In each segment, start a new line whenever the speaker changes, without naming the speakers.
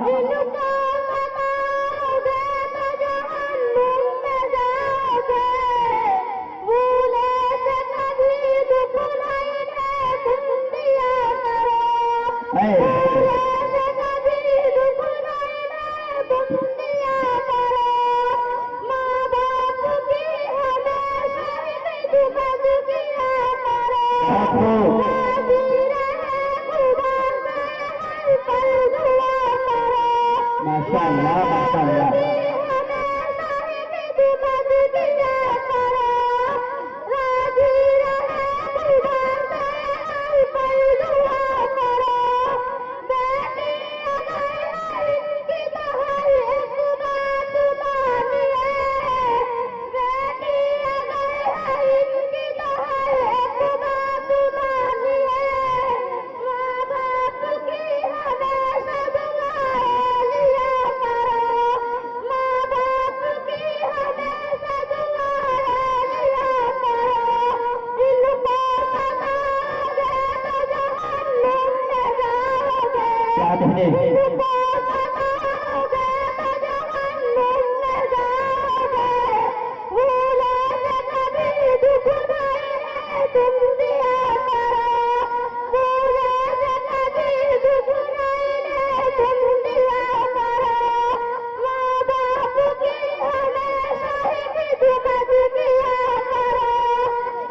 इनको मनाओगे तो जहन्नुम में जाओगे। भूले से कभी दुख नहीं है तुम दिया करो। भूले से कभी दुख नहीं है तुम दिया करो। माँ बाप की हमेशा खिदमत किया करो। राजी रहे खुदा से हर पल दुआ करो।
माशाअल्लाह माशाअल्लाह
हमेशा खिदमत किया करो। राजी रहे खुदा से हर पल दुआ करो। बेटी अगर है इनकी तो हर एक बात मानिए। बेटी अगर है इनकी तो हर एक बात मानिए। माँ बाप की हमेशा दुआएं लिया करो। माँ बाप की हमेशा दुआएं लिया करो। इनको मनाओगे तो जहन्नुम में जाओगे।
क्या कहने
इनको मनाओगे तो जहन्नुम में जाओगे। भूले से कभी दुख नहीं है तुम दिया करो। भूले से कभी दुख नहीं है तुम दिया करो। माँ बाप की हमेशा खिदमत किया करो।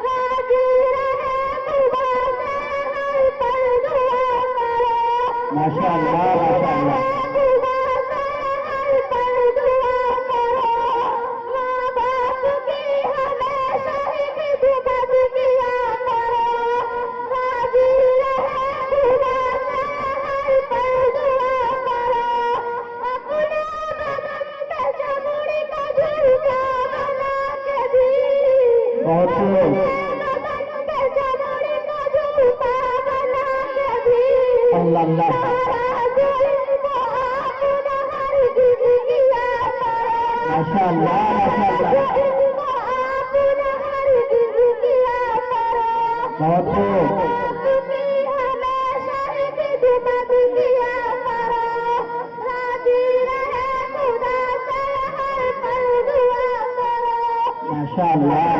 राजी रहे खुदा से हर पल दुआ करो।
माशाअल्लाह माशाअल्लाह
खुदा से हर पल दुआ करो। माँ बाप की हमेशा खिदमत किया करो। राजी रहे खुदा से हर पल दुआ करो। अपने बदन पे चमड़ी का झुमका बना के दी।
बहुत खूब
बदन पे चमड़ी का झुमका बना के दी।
अल्लाह अल्लाह
सारा जुल्म को आपने हरगिज़ किया करो।
माशाअल्लाह माशाअल्लाह
जुल्म को आपने हरगिज़ किया करो।
बहुत खूब
आपकी हमेशा खिदमत किया करो। राजी रहे खुदा से हर पल दुआ करो।
माशाअल्लाह